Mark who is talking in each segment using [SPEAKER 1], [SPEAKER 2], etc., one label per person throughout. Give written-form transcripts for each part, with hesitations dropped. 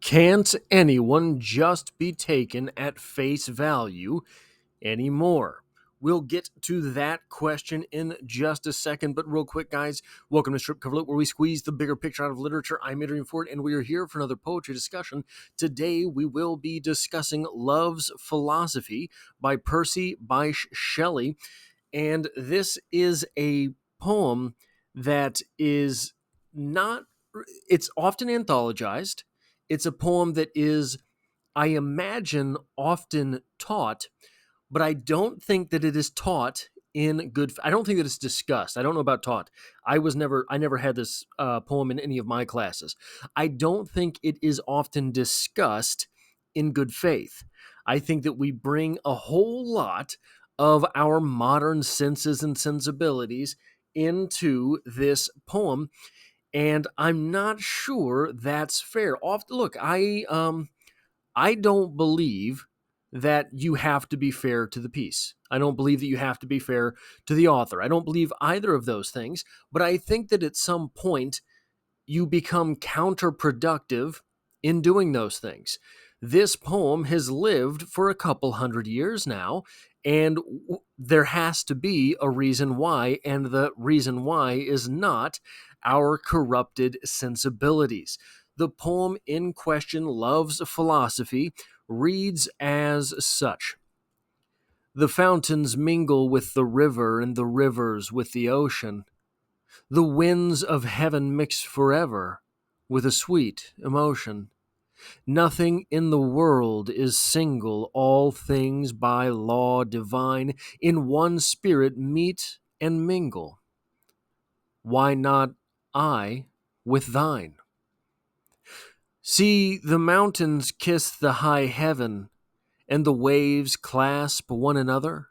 [SPEAKER 1] Can't anyone just be taken at face value anymore? We'll get to that question in just a second, but real quick, guys, welcome to Strip Cover Lit, where we squeeze the bigger picture out of literature. I'm Adrian Ford, and we are here for another poetry discussion. Today, we will be discussing Love's Philosophy by Percy Bysshe Shelley, and this is a poem that is not, it's often anthologized. It's a poem that is, I imagine, often taught, but I don't think that it is taught in good. I don't think that it's discussed. I don't know about taught. I never had this poem in any of my classes. I don't think it is often discussed in good faith. I think that we bring a whole lot of our modern senses and sensibilities into this poem, and I'm not sure that's fair. Look, I don't believe that you have to be fair to the piece. I don't believe that you have to be fair to the author. I don't believe either of those things, but I think that at some point you become counterproductive in doing those things. This poem has lived for a couple hundred years now, and there has to be a reason why, and the reason why is not our corrupted sensibilities. The poem in question, Love's Philosophy, reads as such. The fountains mingle with the river, and the rivers with the ocean. The winds of heaven mix forever with a sweet emotion. Nothing in the world is single, all things by law divine in one spirit meet and mingle. Why not I with thine? See, the mountains kiss the high heaven, and the waves clasp one another.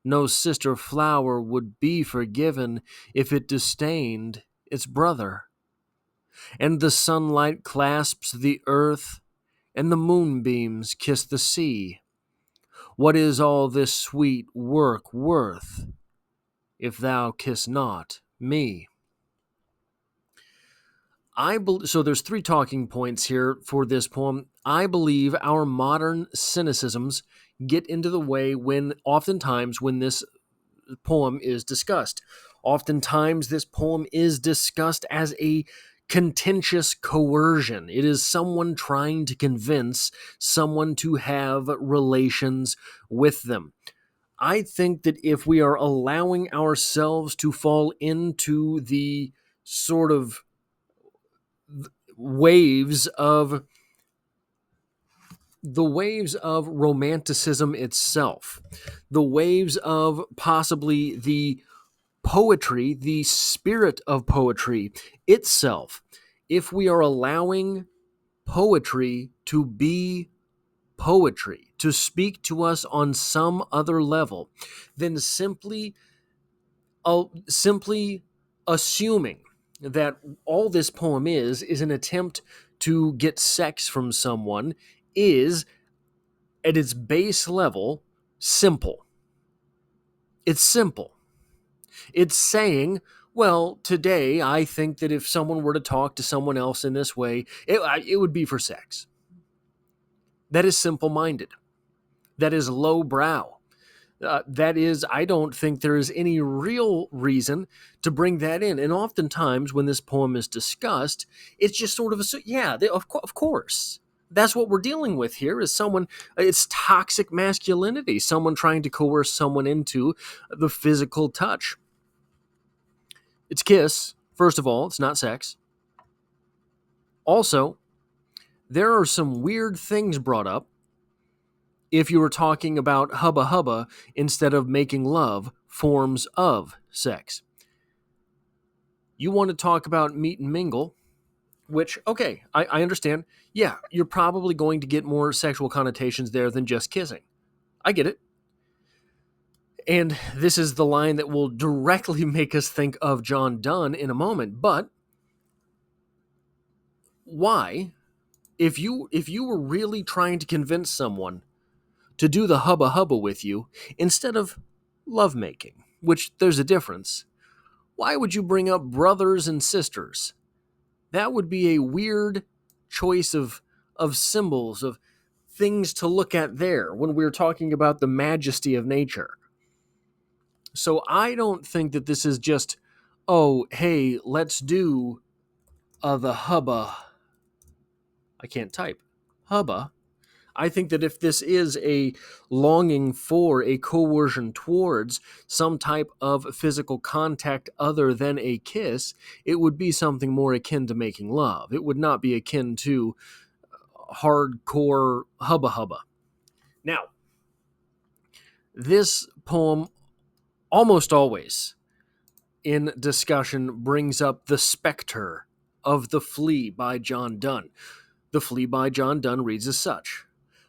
[SPEAKER 1] No sister flower would be forgiven if it disdained its brother. And the sunlight clasps the earth, and the moonbeams kiss the sea. What is all this sweet work worth, if thou kiss not me? So there's three talking points here for this poem. I believe our modern cynicisms get into the way oftentimes when this poem is discussed. Oftentimes this poem is discussed as a contentious coercion. It is someone trying to convince someone to have relations with them. I think that if we are allowing ourselves to fall into the sort of waves of romanticism itself, the waves of possibly the poetry, the spirit of poetry itself, if we are allowing poetry to be poetry, to speak to us on some other level than simply assuming that all this poem is an attempt to get sex from someone, is at its base level simple. It's simple. It's saying, well, today I think that if someone were to talk to someone else in this way, it would be for sex. That is simple-minded. That is lowbrow. That is, I don't think there is any real reason to bring that in. And oftentimes when this poem is discussed, it's just sort of of course. That's what we're dealing with here is it's toxic masculinity, someone trying to coerce someone into the physical touch. It's kiss, first of all, it's not sex. Also, there are some weird things brought up if you were talking about hubba hubba instead of making love, forms of sex. You want to talk about meet and mingle, which, okay, I understand. Yeah, you're probably going to get more sexual connotations there than just kissing. I get it. And this is the line that will directly make us think of John Donne in a moment. But why, if you were really trying to convince someone to do the hubba hubba with you instead of lovemaking, which there's a difference, why would you bring up brothers and sisters? That would be a weird choice of of symbols, of things to look at there when we're talking about the majesty of nature. So I don't think that this is just, oh, hey, let's do the hubba. I can't type. Hubba. I think that if this is a longing for, a coercion towards some type of physical contact other than a kiss, it would be something more akin to making love. It would not be akin to hardcore hubba hubba. Now, this poem almost always in discussion brings up The Spectre of the Flea by John Donne. The Flea by John Donne reads as such: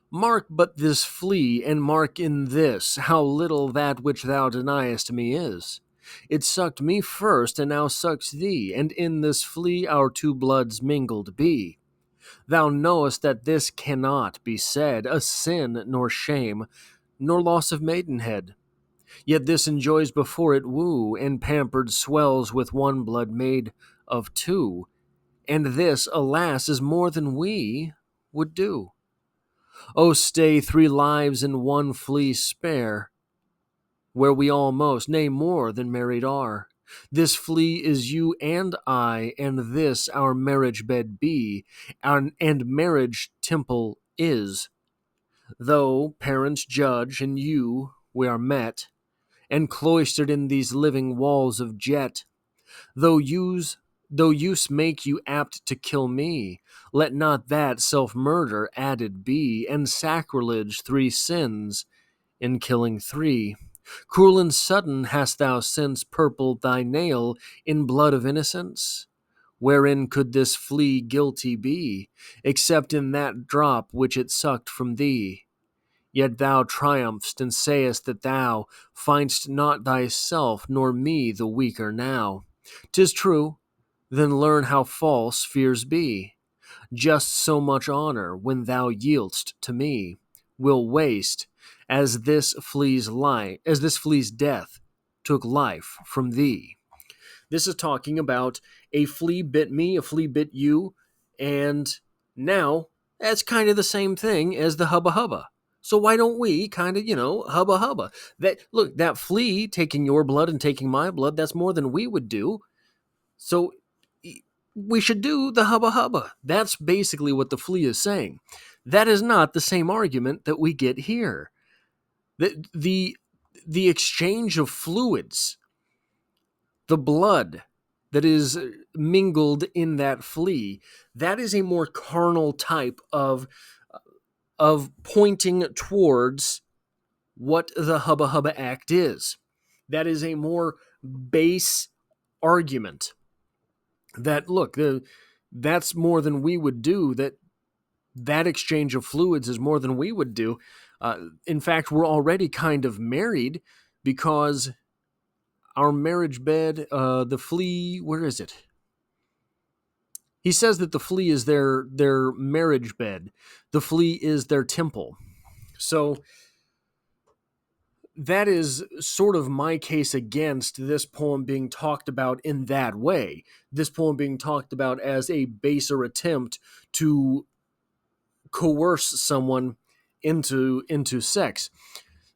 [SPEAKER 1] Mark but this flea, and mark in this how little that which thou deniest me is. It sucked me first, and now sucks thee, and in this flea our two bloods mingled be. Thou knowest that this cannot be said a sin, nor shame, nor loss of maidenhead. Yet this enjoys before it woo, and pampered swells with one blood made of two, and this, alas, is more than we would do. Oh, stay 3 lives in one flea spare, where we almost, nay more than married are. This flea is you and I, and this our marriage bed be, and marriage temple is. Though parents judge, and you, we are met, and cloistered in these living walls of jet. Though use make you apt to kill me, let not that self-murder added be, and sacrilege 3 sins in killing 3. Cruel and sudden hast thou since purpled thy nail in blood of innocence? Wherein could this flea guilty be, except in that drop which it sucked from thee? Yet thou triumphst and sayest that thou find'st not thyself nor me the weaker now. 'Tis true, then learn how false fears be. Just so much honor, when thou yield'st to me, will waste as this flea's death took life from thee. This is talking about a flea bit me, a flea bit you, and now that's kind of the same thing as the hubba hubba. So why don't we kind of, hubba hubba? That flea taking your blood and taking my blood, that's more than we would do. So we should do the hubba hubba. That's basically what the flea is saying. That is not the same argument that we get here. The exchange of fluids, the blood that is mingled in that flea, that is a more carnal type of pointing towards what the hubba hubba act is. That is a more base argument. That look, that's more than we would do. That exchange of fluids is more than we would do. In fact, we're already kind of married because our marriage bed, the flea, where is it? He says that the flea is their marriage bed. The flea is their temple. So that is sort of my case against this poem being talked about in that way. This poem being talked about as a baser attempt to coerce someone into sex.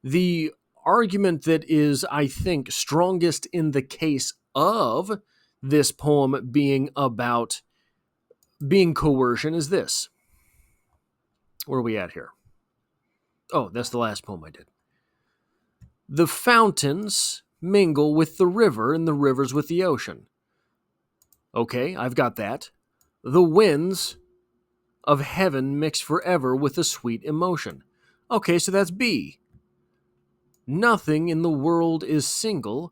[SPEAKER 1] The argument that is, I think, strongest in the case of this poem being about being coercion is this. Where are we at here? Oh, that's the last poem I did. The fountains mingle with the river, and the rivers with the ocean. Okay, I've got that. The winds of heaven mix forever with a sweet emotion. Okay, so that's B. Nothing in the world is single,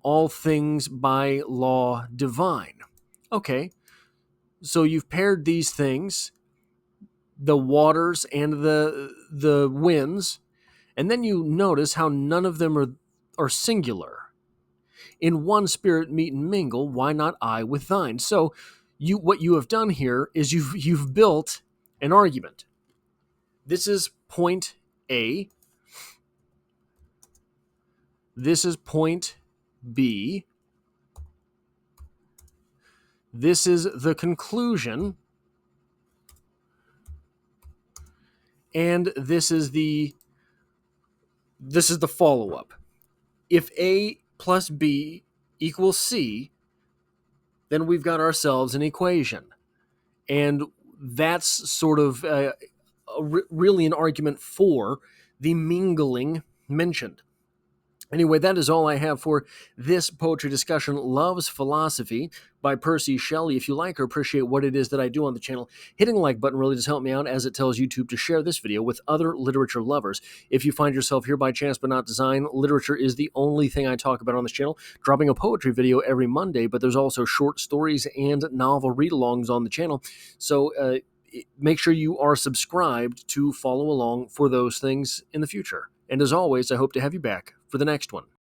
[SPEAKER 1] all things by law divine. Okay, so you've paired these things, the waters and the winds, and then you notice how none of them are singular. In one spirit meet and mingle, why not I with thine? So what you have done here is you've built an argument. This is point A. This is point B. This is the conclusion. And this is the follow-up. If A plus B equals C, then we've got ourselves an equation. And that's sort of really an argument for the mingling mentioned. Anyway, that is all I have for this poetry discussion. Love's Philosophy by Percy Shelley. If you like or appreciate what it is that I do on the channel, hitting the like button really does help me out, as it tells YouTube to share this video with other literature lovers. If you find yourself here by chance but not design, literature is the only thing I talk about on this channel. Dropping a poetry video every Monday, but there's also short stories and novel read-alongs on the channel. So make sure you are subscribed to follow along for those things in the future. And as always, I hope to have you back for the next one.